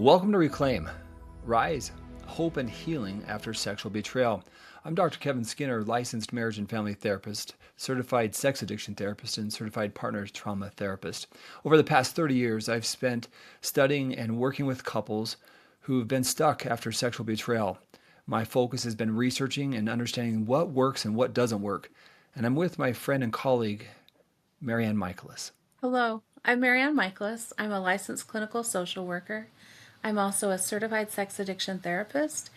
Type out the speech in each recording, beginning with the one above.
Welcome to Reclaim, Rise, Hope and Healing After Sexual Betrayal. I'm Dr. Kevin Skinner, licensed marriage and family therapist, certified sex addiction therapist, and certified partner trauma therapist. Over the past 30 years, I've spent studying and working with couples who've been stuck after sexual betrayal. My focus has been researching and understanding what works and what doesn't work. And I'm with my friend and colleague, MaryAnn Michaelis. Hello, I'm MaryAnn Michaelis. I'm a licensed clinical social worker. I'm also a certified sex addiction therapist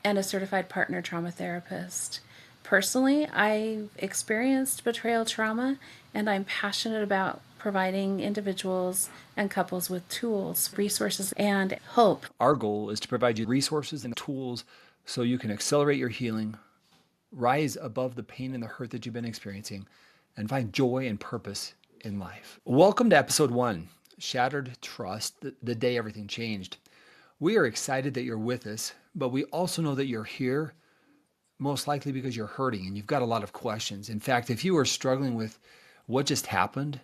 and a certified partner trauma therapist. Personally, I've experienced betrayal trauma, and I'm passionate about providing individuals and couples with tools, resources, and hope. Our goal is to provide you resources and tools so you can accelerate your healing, rise above the pain and the hurt that you've been experiencing, and find joy and purpose in life. Welcome to episode 1, Shattered Trust, the day everything changed. We are excited that you're with us, but we also know that you're here most likely because you're hurting and you've got a lot of questions. In fact, if you are struggling with what just happened,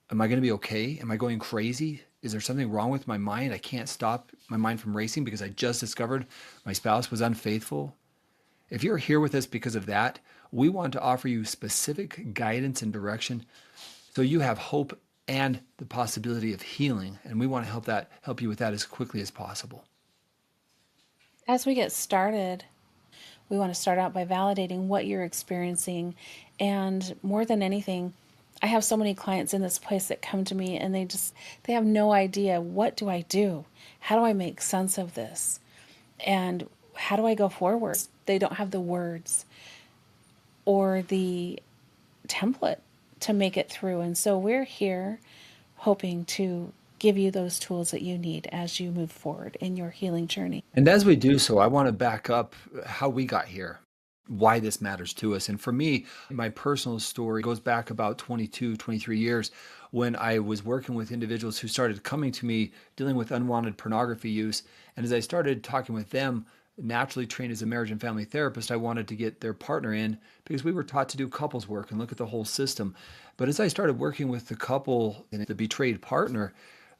am I going to be okay? Am I going crazy? Is there something wrong with my mind? I can't stop my mind from racing because I just discovered my spouse was unfaithful. If you're here with us because of that, we want to offer you specific guidance and direction so you have hope and the possibility of healing. And we want to help you with that as quickly as possible. As we get started, we want to start out by validating what you're experiencing. And more than anything, I have so many clients in this place that come to me and they have no idea, what do I do? How do I make sense of this? And how do I go forward? They don't have the words or the template to make it through. And so we're here hoping to give you those tools that you need as you move forward in your healing journey. And as we do so, I want to back up how we got here, why this matters to us. And for me, my personal story goes back about 22, 23 years when I was working with individuals who started coming to me dealing with unwanted pornography use. And as I started talking with them, naturally trained as a marriage and family therapist, I wanted to get their partner in because we were taught to do couples work and look at the whole system. But as I started working with the couple and the betrayed partner,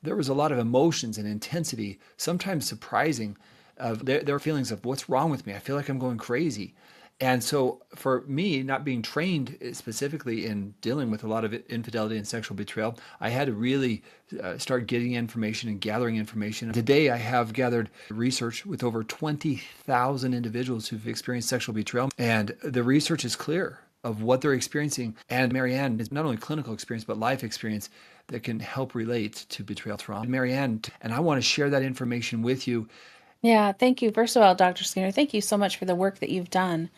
there was a lot of emotions and intensity, sometimes surprising, of their feelings of what's wrong with me. I feel like I'm going crazy. And so for me, not being trained specifically in dealing with a lot of infidelity and sexual betrayal, I had to really start getting information and gathering information. Today, I have gathered research with over 20,000 individuals who've experienced sexual betrayal. And the research is clear of what they're experiencing. And MaryAnn is not only clinical experience, but life experience that can help relate to betrayal trauma. MaryAnn, and I want to share that information with you. Yeah, thank you. First of all, Dr. Skinner, thank you so much for the work that you've done.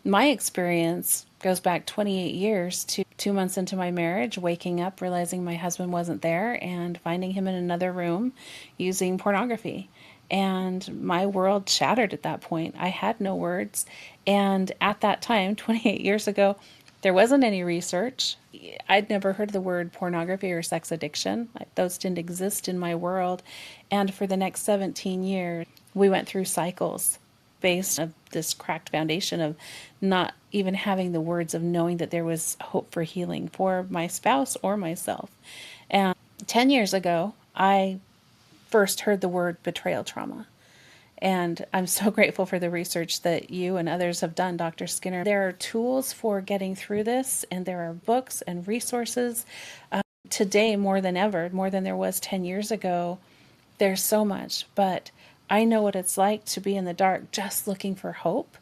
My experience goes back 28 years to 2 months into my marriage, waking up, realizing my husband wasn't there, and finding him in another room using pornography. And my world shattered at that point. I had no words. And at that time, 28 years ago, there wasn't any research. I'd never heard the word pornography or sex addiction. Those didn't exist in my world. And for the next 17 years, we went through cycles based on this cracked foundation of not even having the words of knowing that there was hope for healing for my spouse or myself. And 10 years ago, I first heard the word betrayal trauma. And I'm so grateful for the research that you and others have done, Dr. Skinner. There are tools for getting through this, and there are books and resources. Today, more than ever, more than there was 10 years ago, there's so much. But I know what it's like to be in the dark just looking for hope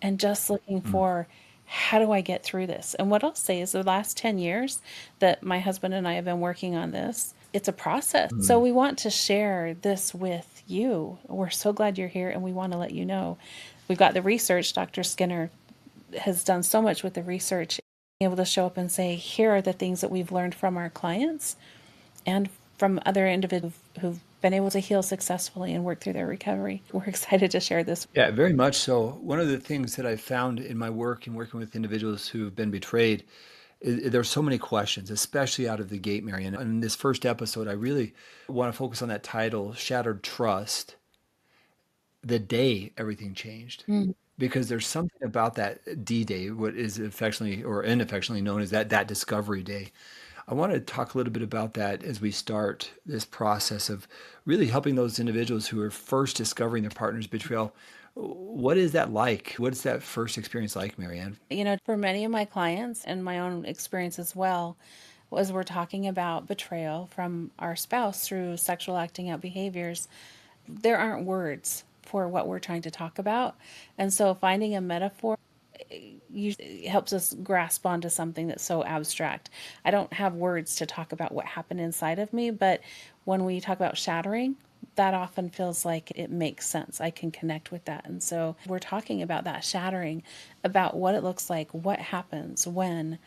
and just looking for, how do I get through this? And what I'll say is the last 10 years that my husband and I have been working on this, it's a process. So we want to share this with you. We're so glad you're here, and we want to let you know. We've got the research. Dr. Skinner has done so much with the research, being able to show up and say, here are the things that we've learned from our clients and from other individuals who've been able to heal successfully and work through their recovery. We're excited to share this. Yeah, very much so. One of the things that I've found in my work and working with individuals who've been betrayed, there's so many questions, especially out of the gate, MaryAnn. In this first episode, I really want to focus on that title, Shattered Trust, the day everything changed. Because there's something about that D-Day, what is affectionately or unaffectionately known as that discovery day. I want to talk a little bit about that as we start this process of really helping those individuals who are first discovering their partner's betrayal. What is that like? What is that first experience like, MaryAnn? For many of my clients and my own experience as well, as we're talking about betrayal from our spouse through sexual acting out behaviors, there aren't words for what we're trying to talk about. And so finding a metaphor usually helps us grasp onto something that's so abstract. I don't have words to talk about what happened inside of me, but when we talk about shattering, that often feels like it makes sense. I can connect with that. And so we're talking about that shattering, about what it looks like, what happens when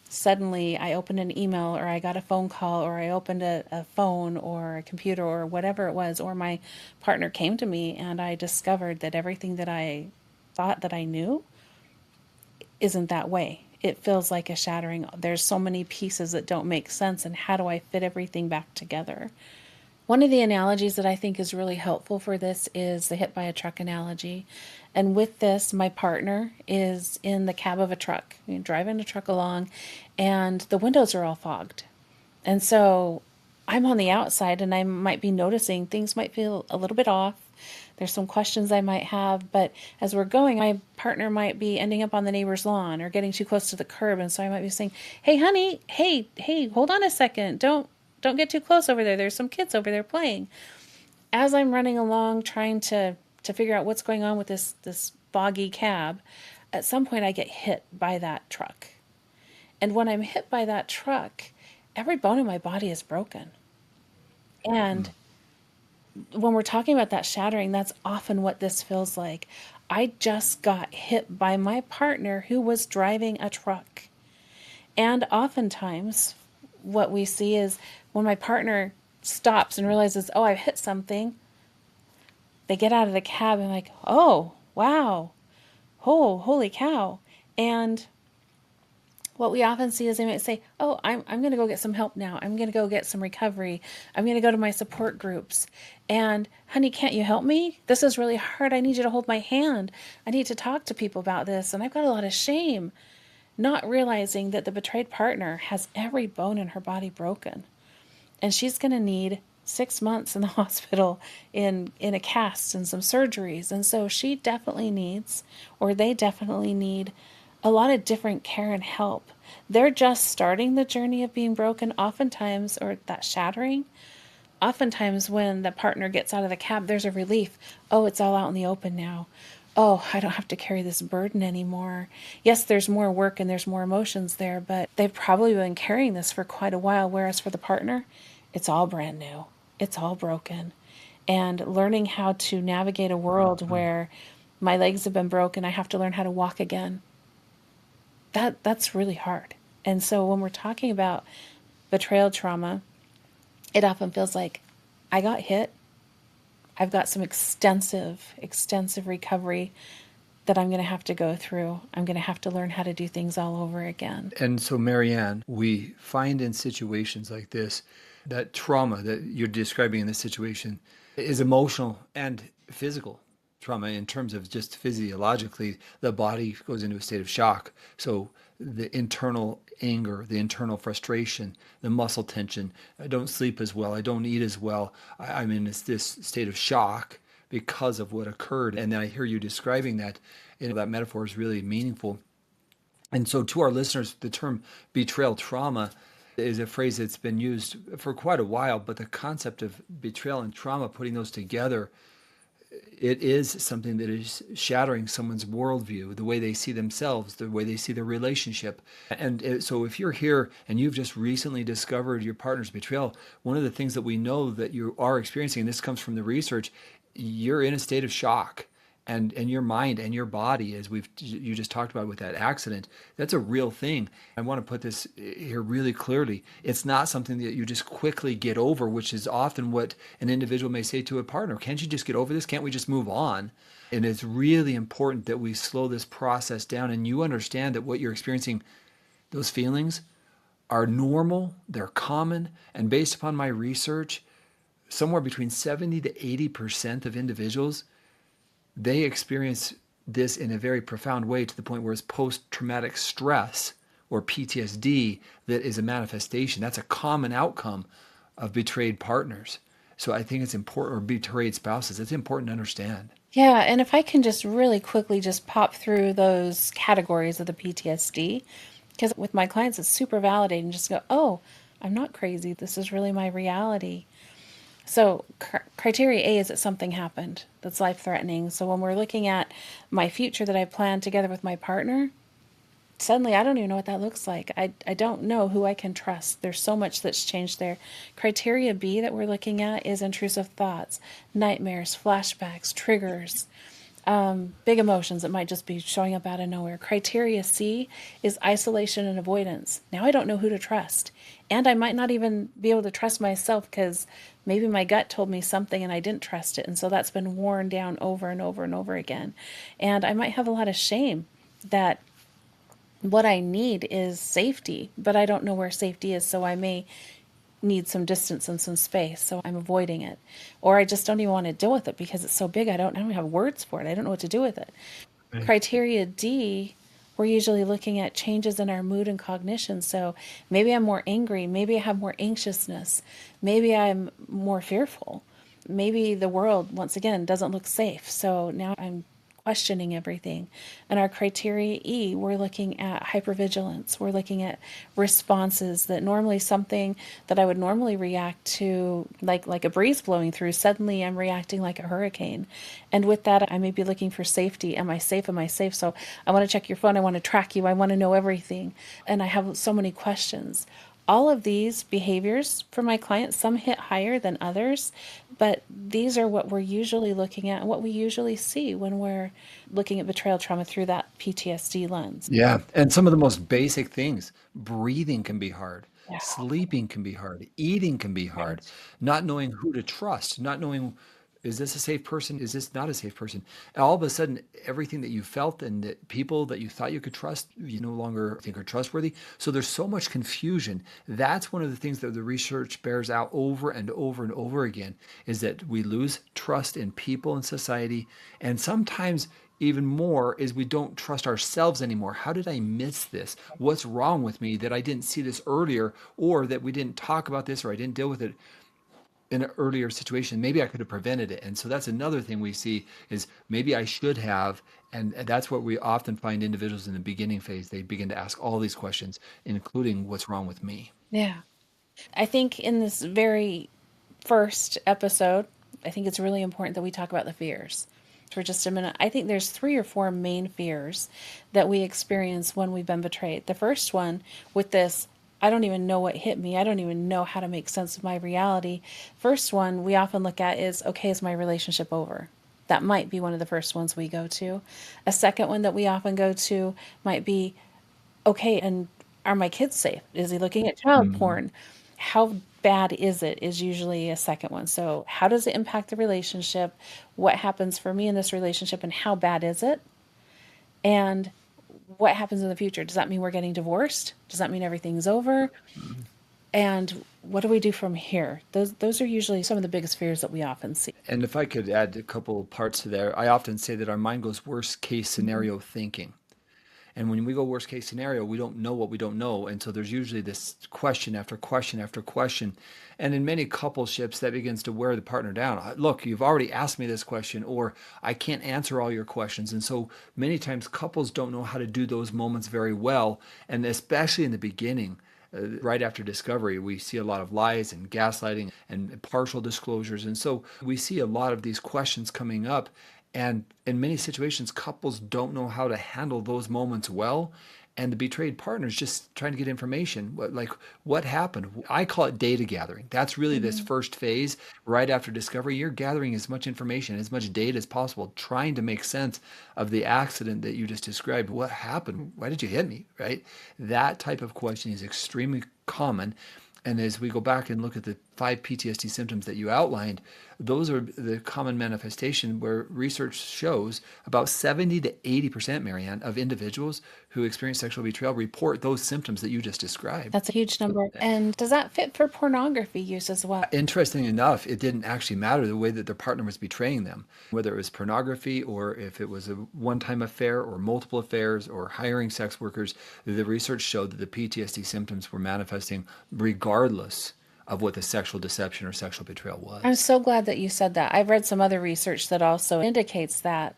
suddenly I opened an email or I got a phone call or I opened a phone or a computer or whatever it was, or my partner came to me and I discovered that everything that I thought that I knew isn't that way. It feels like a shattering. There's so many pieces that don't make sense, and how do I fit everything back together? One of the analogies that I think is really helpful for this is the hit by a truck analogy. And with this, my partner is in the cab of a truck, driving a truck along, and the windows are all fogged. And so I'm on the outside and I might be noticing things might feel a little bit off. There's some questions I might have, but as we're going, my partner might be ending up on the neighbor's lawn or getting too close to the curb. And so I might be saying, "Hey, honey, hey, hold on a second. Don't get too close over there. There's some kids over there playing." As I'm running along trying to figure out what's going on with this foggy cab, at some point I get hit by that truck. And when I'm hit by that truck, every bone in my body is broken. And when we're talking about that shattering, that's often what this feels like. I just got hit by my partner who was driving a truck. And oftentimes, what we see is when my partner stops and realizes, oh, I've hit something, they get out of the cab and like, oh, wow, oh, holy cow. And what we often see is they might say, oh, I'm going to go get some help now. I'm going to go get some recovery. I'm going to go to my support groups. And honey, can't you help me? This is really hard. I need you to hold my hand. I need to talk to people about this. And I've got a lot of shame. Not realizing that the betrayed partner has every bone in her body broken. And she's going to need 6 months in the hospital in a cast and some surgeries. And so she definitely needs, or they definitely need, a lot of different care and help. They're just starting the journey of being broken oftentimes, or that shattering. Oftentimes when the partner gets out of the cab, there's a relief. Oh, it's all out in the open now. Oh, I don't have to carry this burden anymore. Yes, there's more work and there's more emotions there, but they've probably been carrying this for quite a while, whereas for the partner, it's all brand new. It's all broken. And learning how to navigate a world where my legs have been broken, I have to learn how to walk again. That's really hard. And so when we're talking about betrayal trauma, it often feels like I got hit. I've got some extensive recovery that I'm going to have to go through. I'm going to have to learn how to do things all over again. And so, MaryAnn, we find in situations like this that trauma that you're describing in this situation is emotional and physical trauma in terms of just physiologically, the body goes into a state of shock. So the internal anger, the internal frustration, the muscle tension, I don't sleep as well, I don't eat as well, I'm in this state of shock because of what occurred. And then I hear you describing that, that metaphor is really meaningful. And so to our listeners, the term betrayal trauma is a phrase that's been used for quite a while, but the concept of betrayal and trauma, putting those together, it is something that is shattering someone's worldview, the way they see themselves, the way they see their relationship. And so if you're here and you've just recently discovered your partner's betrayal, one of the things that we know that you are experiencing, and this comes from the research, you're in a state of shock. And your mind and your body, as you just talked about with that accident, that's a real thing. I want to put this here really clearly. It's not something that you just quickly get over, which is often what an individual may say to a partner. Can't you just get over this? Can't we just move on? And it's really important that we slow this process down and you understand that what you're experiencing, those feelings, are normal, they're common, and based upon my research, somewhere between 70 to 80% of individuals, they experience this in a very profound way to the point where it's post-traumatic stress, or PTSD that is a manifestation. That's a common outcome of betrayed partners. So I think it's important, or betrayed spouses. It's important to understand. Yeah, and if I can just really quickly just pop through those categories of the PTSD, because with my clients it's super validating just to go, oh, I'm not crazy. This is really my reality. So, criteria A is that something happened that's life threatening. So, when we're looking at my future that I planned together with my partner, suddenly I don't even know what that looks like. I don't know who I can trust. There's so much that's changed there. Criteria B that we're looking at is intrusive thoughts, nightmares, flashbacks, triggers, big emotions that might just be showing up out of nowhere. Criteria C is isolation and avoidance. Now I don't know who to trust. And I might not even be able to trust myself because maybe my gut told me something and I didn't trust it. And so that's been worn down over and over and over again. And I might have a lot of shame that what I need is safety, but I don't know where safety is. So I may need some distance and some space, so I'm avoiding it. Or I just don't even want to deal with it because it's so big. I don't have words for it. I don't know what to do with it. Right. Criteria D, we're usually looking at changes in our mood and cognition. So maybe I'm more angry, maybe I have more anxiousness, maybe I'm more fearful. Maybe the world once again doesn't look safe. So now I'm questioning everything. And our criteria E, we're looking at hypervigilance. We're looking at responses that normally something that I would normally react to, like a breeze blowing through, suddenly I'm reacting like a hurricane. And with that, I may be looking for safety. Am I safe? Am I safe? So I want to check your phone. I want to track you. I want to know everything. And I have so many questions. All of these behaviors for my clients, some hit higher than others, but these are what we're usually looking at and what we usually see when we're looking at betrayal trauma through that PTSD lens. Yeah. And some of the most basic things, breathing can be hard. Yeah, Sleeping can be hard. Eating can be hard. right. Not knowing who to trust, not knowing, is this a safe person? Is this not a safe person? And all of a sudden, everything that you felt and that people that you thought you could trust, you no longer think are trustworthy. So there's so much confusion. That's one of the things that the research bears out over and over and over again, is that we lose trust in people and society. And sometimes even more is we don't trust ourselves anymore. How did I miss this? What's wrong with me that I didn't see this earlier, or that we didn't talk about this, or I didn't deal with it in an earlier situation? Maybe I could have prevented it. And so that's another thing we see, is maybe I should have. And that's what we often find individuals in the beginning phase. They begin to ask all these questions, including what's wrong with me. Yeah. I think in this very first episode, I think it's really important that we talk about the fears for just a minute. I think there's 3 or 4 main fears that we experience when we've been betrayed. The first one, with this, I don't even know what hit me. I don't even know how to make sense of my reality. First one we often look at is, okay, is my relationship over? That might be one of the first ones we go to. A second one that we often go to might be, okay, and are my kids safe? Is he looking at child Mhm. porn? How bad is it? Is usually a second one. So, how does it impact the relationship? What happens for me in this relationship, and how bad is it? And what happens in the future? Does that mean we're getting divorced? Does that mean everything's over? And what do we do from here? Those are usually some of the biggest fears that we often see. And if I could add a couple parts to there, I often say that our mind goes worst case Mhm. scenario thinking. And when we go worst case scenario, we don't know what we don't know. And so there's usually this question after question after question. And in many coupleships, that begins to wear the partner down. Look, you've already asked me this question, or I can't answer all your questions. And so many times couples don't know how to do those moments very well. And especially in the beginning, right after discovery, we see a lot of lies and gaslighting and partial disclosures. And so we see a lot of these questions coming up. And in many situations, couples don't know how to handle those moments well. And the betrayed partner is just trying to get information. Like, what happened? I call it data gathering. That's really this Mhm. first phase right after discovery. You're gathering as much information, as much data as possible, trying to make sense of the accident that you just described. What happened? Why did you hit me? Right? That type of question is extremely common. And as we go back and look at the 5 PTSD symptoms that you outlined, those are the common manifestation where research shows about 70 to 80%, MaryAnn, of individuals who experience sexual betrayal report those symptoms that you just described. That's a huge number. And does that fit for pornography use as well? Interesting enough, it didn't actually matter the way that their partner was betraying them, whether it was pornography or if it was a one-time affair or multiple affairs or hiring sex workers. The research showed that the PTSD symptoms were manifesting regardless of what the sexual deception or sexual betrayal I'm was. so glad that you said that. I've read some other research that also indicates that.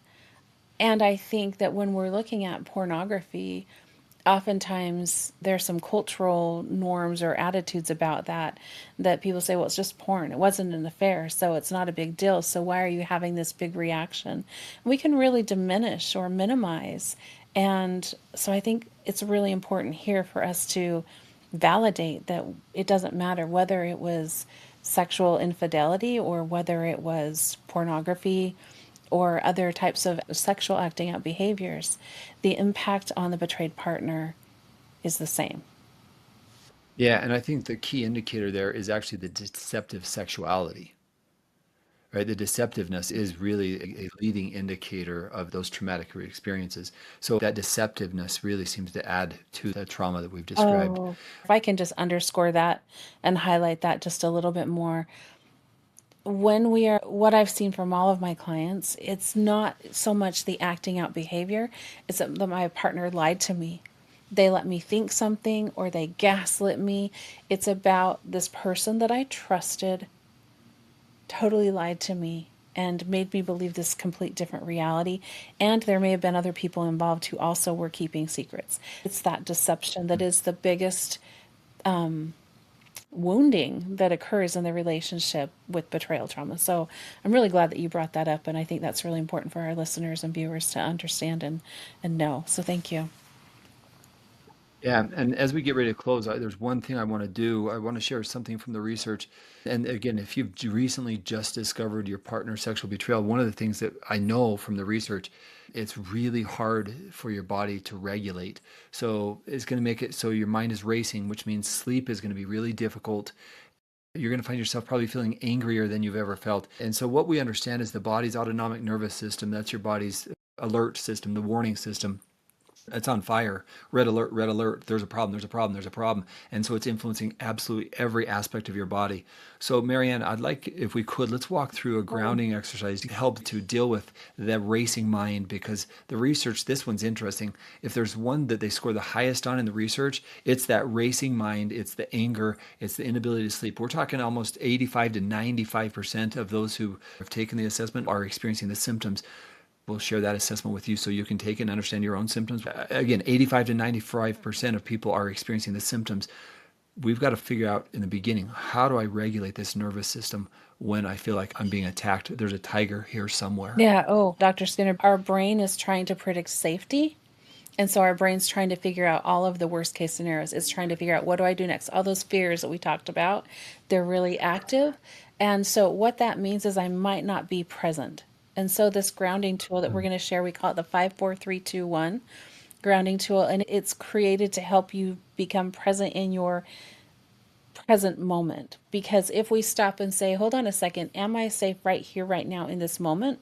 And I think that when we're looking at pornography, oftentimes there's some cultural norms or attitudes about that people say, well, it's just porn. It wasn't an affair, so it's not a big deal. So why are you having this big reaction? We can really diminish or minimize. And so I think it's really important here for us to validate that it doesn't matter whether it was sexual infidelity or whether it was pornography or other types of sexual acting out behaviors, the impact on the betrayed partner is the same. Yeah, and I think the key indicator there is actually the deceptive sexuality, right? The deceptiveness is really a leading indicator of those traumatic experiences. So that deceptiveness really seems to add to the trauma that we've described. Oh, if I can just underscore that and highlight that just a little bit more. What I've seen from all of my clients, it's not so much the acting out behavior, it's that my partner lied to me. They let me think something or they gaslit me. It's about this person that I trusted totally lied to me and made me believe this complete different reality. And there may have been other people involved who also were keeping secrets. It's that deception that is the biggest wounding that occurs in the relationship with betrayal trauma. So I'm really glad that you brought that up. And I think that's really important for our listeners and viewers to understand and know. So thank you. Yeah, and as we get ready to close, there's one thing I want to do. I want to share something from the research. And again, if you've recently just discovered your partner's sexual betrayal, one of the things that I know from the research, it's really hard for your body to regulate. So it's going to make it so your mind is racing, which means sleep is going to be really difficult. You're going to find yourself probably feeling angrier than you've ever felt. And so what we understand is the body's autonomic nervous system, that's your body's alert system, the warning system. It's on fire. Red alert, red alert. There's a problem, there's a problem, there's a problem. And so it's influencing absolutely every aspect of your body. So, MaryAnn, I'd like, if we could, let's walk through a grounding exercise to help to deal with that racing mind, because the research, this one's interesting. If there's one that they score the highest on in the research, it's that racing mind, it's the anger, it's the inability to sleep. We're talking almost 85 to 95% of those who have taken the assessment are experiencing the symptoms. We'll share that assessment with you so you can take it and understand your own symptoms. Again, 85 to 95% of people are experiencing the symptoms. We've got to figure out in the beginning, how do I regulate this nervous system when I feel like I'm being attacked? There's a tiger here somewhere. Yeah. Oh, Dr. Skinner, our brain is trying to predict safety. And so our brain's trying to figure out all of the worst case scenarios. It's trying to figure out, what do I do next? All those fears that we talked about, they're really active. And so what that means is I might not be present. And so this grounding tool that we're going to share, we call it the 5-4-3-2-1 grounding tool. And it's created to help you become present in your present moment. Because if we stop and say, hold on a second, am I safe right here, right now in this moment?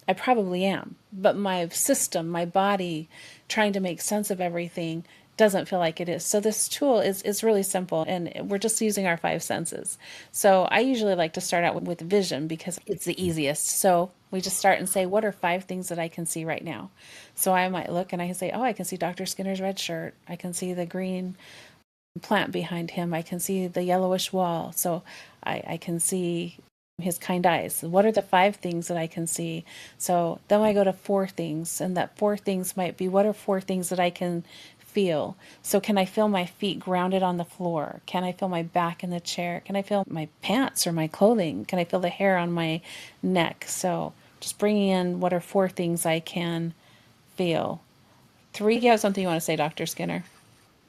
I probably am, but my system, my body, trying to make sense of everything doesn't feel like it is. So this tool is really simple, and we're just using our five senses. So I usually like to start out with vision because it's the easiest. So we just start and say, what are 5 things that I can see right now? So I might look and I can say, oh, I can see Dr. Skinner's red shirt. I can see the green plant behind him. I can see the yellowish wall. So I can see his kind eyes. What are the 5 things that I can see? So then I go to 4 things, and that 4 things might be, what are 4 things that I can feel? So can I feel my feet grounded on the floor? Can I feel my back in the chair? Can I feel my pants or my clothing? Can I feel the hair on my neck? So just bringing in, what are 4 things I can feel? 3, you have something you want to say, Dr. Skinner?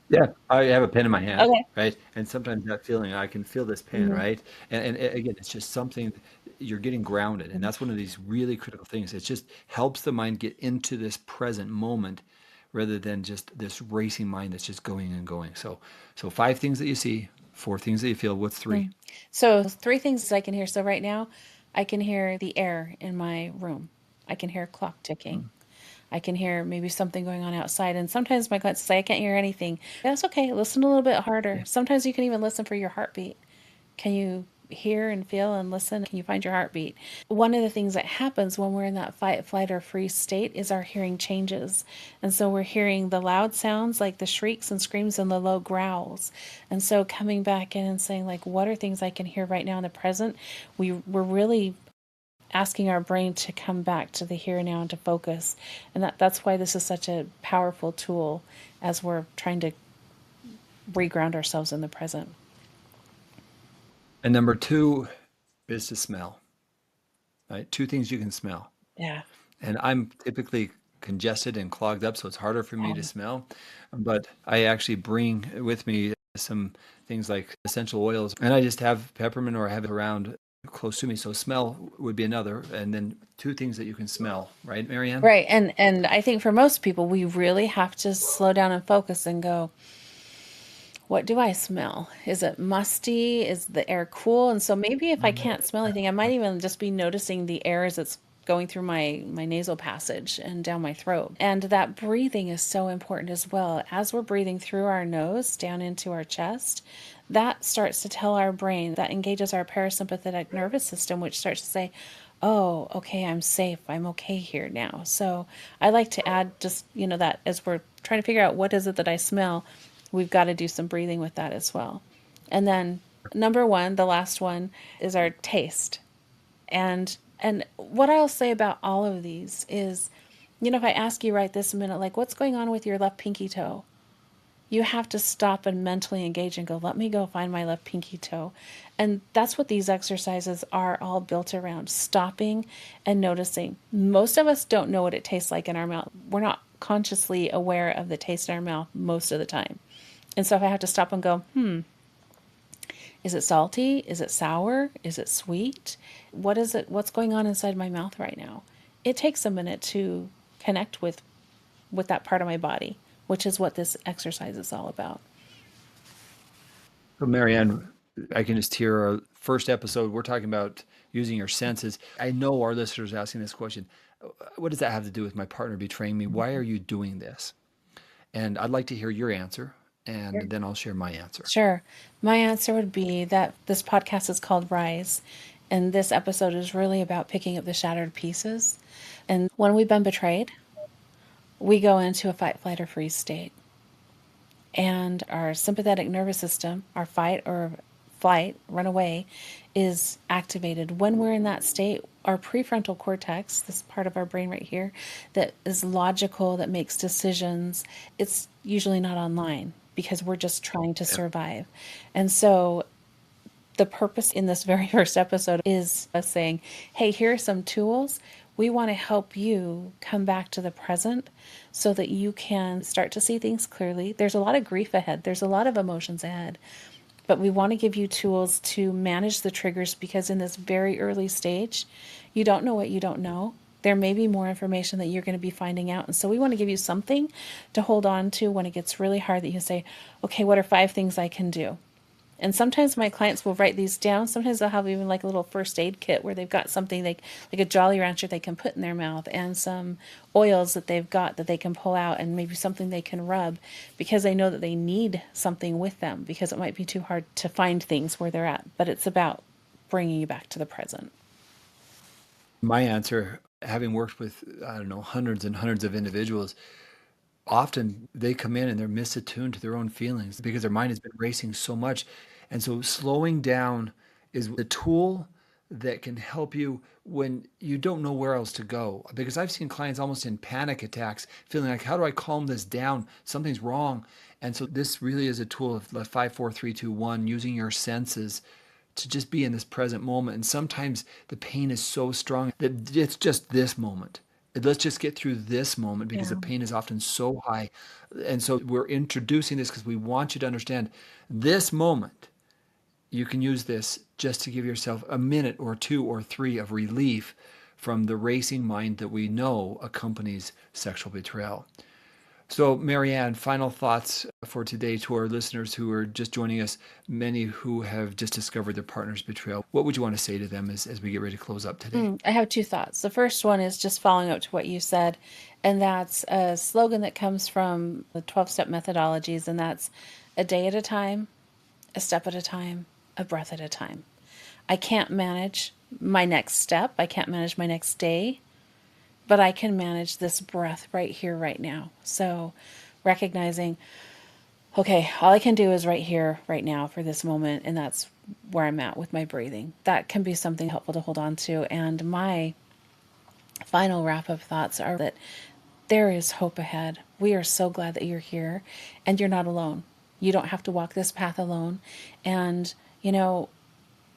Yeah, I have a pen in my hand, Okay. right? And sometimes that feeling, I can feel this pen, Mhm. right? And again, it's just something you're getting grounded. And that's one of these really critical things. It just helps the mind get into this present moment rather than just this racing mind that's just going and going. So 5 things that you see, 4 things that you feel. What's 3? Mm. So, three things I can hear. So, right now, I can hear the air in my room. I can hear a clock ticking. Mm, I can hear maybe something going on outside. And sometimes my clients say, I can't hear anything. That's okay. Listen a little bit harder. yeah. Sometimes you can even listen for your heartbeat. Can you hear and feel and listen? Can you find your heartbeat? One of the things that happens when we're in that fight, flight, or freeze state is our hearing changes. And so we're hearing the loud sounds like the shrieks and screams and the low growls. And so coming back in and saying, like, what are things I can hear right now in the present? We're really asking our brain to come back to the here and now and to focus. And that's why this is such a powerful tool as we're trying to reground ourselves in the present. And number 2 is to smell, right? 2 things you can smell. Yeah. And I'm typically congested and clogged up, so it's harder for me to smell. But I actually bring with me some things like essential oils, and I just have peppermint or I have it around close to me. So smell would be another, and then 2 things that you can smell, right, MaryAnn? Right. And I think for most people, we really have to slow down and focus and go, what do I smell? Is it musty? Is the air cool? And so maybe if I Mhm. can't smell anything, I might even just be noticing the air as it's going through my nasal passage and down my throat. And that breathing is so important as well. As we're breathing through our nose down into our chest, that starts to tell our brain, that engages our parasympathetic nervous system, which starts to say, oh, okay, I'm safe. I'm okay here now. So I like to add just, that as we're trying to figure out what is it that I smell, we've got to do some breathing with that as well. And then number 1, the last one, is our taste. And what I'll say about all of these is, if I ask you right this minute, like, what's going on with your left pinky toe? You have to stop and mentally engage and go, let me go find my left pinky toe. And that's what these exercises are all built around, stopping and noticing. Most of us don't know what it tastes like in our mouth. We're not consciously aware of the taste in our mouth most of the time. And so if I have to stop and go, is it salty? Is it sour? Is it sweet? What is it? What's going on inside my mouth right now? It takes a minute to connect with that part of my body, which is what this exercise is all about. So MaryAnn, I can just hear our first episode. We're talking about using your senses. I know our listeners are asking this question. What does that have to do with my partner betraying me? Why are you doing this? And I'd like to hear your answer, and then I'll share my answer. Sure. My answer would be that this podcast is called Rise, and this episode is really about picking up the shattered pieces. And when we've been betrayed, we go into a fight, flight, or freeze state. And our sympathetic nervous system, our fight or flight, run away, is activated. When we're in that state, our prefrontal cortex, this part of our brain right here, that is logical, that makes decisions, it's usually not online because we're just trying to Yeah. survive. And so the purpose in this very first episode is us saying, hey, here are some tools. We want to help you come back to the present so that you can start to see things clearly. There's a lot of grief ahead, there's a lot of emotions ahead, but we want to give you tools to manage the triggers because in this very early stage, you don't know what you don't know. There may be more information that you're going to be finding out. And so we want to give you something to hold on to when it gets really hard that you say, okay, what are 5 things I can do? And sometimes my clients will write these down. Sometimes they'll have even like a little first aid kit where they've got something like a Jolly Rancher they can put in their mouth and some oils that they've got that they can pull out and maybe something they can rub because they know that they need something with them because it might be too hard to find things where they're at. But it's about bringing you back to the present. My answer, having worked with, I don't know, hundreds and hundreds of individuals, often they come in and they're misattuned to their own feelings because their mind has been racing so much. And so slowing down is the tool that can help you when you don't know where else to go. Because I've seen clients almost in panic attacks, feeling like, how do I calm this down? Something's wrong. And so this really is a tool of the 5, 4, 3, 2, 1, using your senses to just be in this present moment. And sometimes the pain is so strong that it's just this moment. Let's just get through this moment because the Yeah. pain is often so high. And so we're introducing this because we want you to understand this moment. You can use this just to give yourself a minute or 2 or 3 of relief from the racing mind that we know accompanies sexual betrayal. So, MaryAnn, final thoughts for today to our listeners who are just joining us, many who have just discovered their partner's betrayal. What would you want to say to them as we get ready to close up today? I have two thoughts. The first one is just following up to what you said, and that's a slogan that comes from the 12-step methodologies, and that's a day at a time, a step at a time, a breath at a time. I can't manage my next step, I can't manage my next day, but I can manage this breath right here, right now. So recognizing, okay, all I can do is right here, right now for this moment, and that's where I'm at with my breathing. That can be something helpful to hold on to. And my final wrap up thoughts are that there is hope ahead. We are so glad that you're here and you're not alone. You don't have to walk this path alone. And,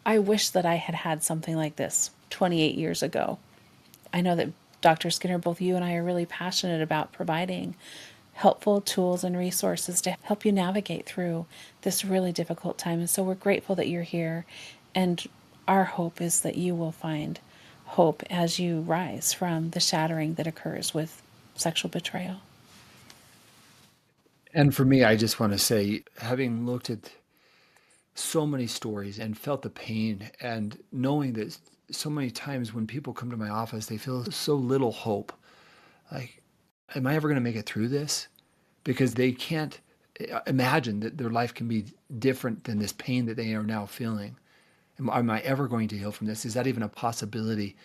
I wish that I had had something like this 28 years ago. I know that Dr. Skinner, both you and I are really passionate about providing helpful tools and resources to help you navigate through this really difficult time. And so we're grateful that you're here. And our hope is that you will find hope as you rise from the shattering that occurs with sexual betrayal. And for me, I just want to say, having looked at so many stories and felt the pain, and knowing that so many times when people come to my office, they feel so little hope. Like, am I ever going to make it through this? Because they can't imagine that their life can be different than this pain that they are now feeling. Am I ever going to heal from this? Is that even a possibility?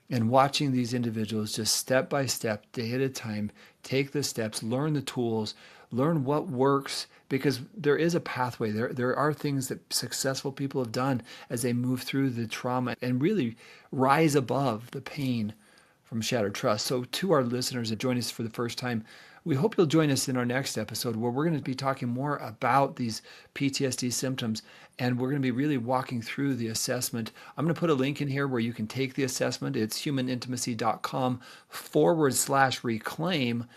And watching these individuals just step by step, day at a time, take the steps, learn the tools, learn what works, because there is a pathway. There are things that successful people have done as they move through the trauma and really rise above the pain from shattered trust. So to our listeners that join us for the first time, we hope you'll join us in our next episode where we're going to be talking more about these PTSD symptoms, and we're going to be really walking through the assessment. I'm going to put a link in here where you can take the assessment. It's humanintimacy.com/reclaim.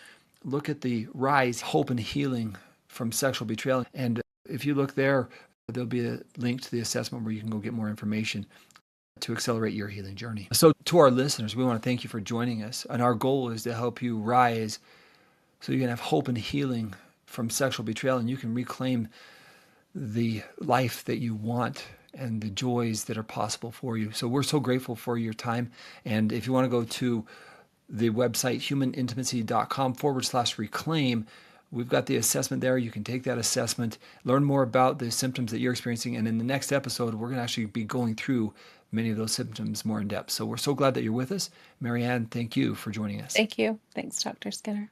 Look at the rise, hope, and healing from sexual betrayal. And if you look there, there'll be a link to the assessment where you can go get more information to accelerate your healing journey. So to our listeners, we want to thank you for joining us. And our goal is to help you rise so you can have hope and healing from sexual betrayal, and you can reclaim the life that you want and the joys that are possible for you. So we're so grateful for your time. And if you want to go to the website, humanintimacy.com/reclaim, we've got the assessment there. You can take that assessment, learn more about the symptoms that you're experiencing. And in the next episode, we're going to actually be going through many of those symptoms more in depth. So we're so glad that you're with us. MaryAnn, thank you for joining us. Thank you. Thanks, Dr. Skinner.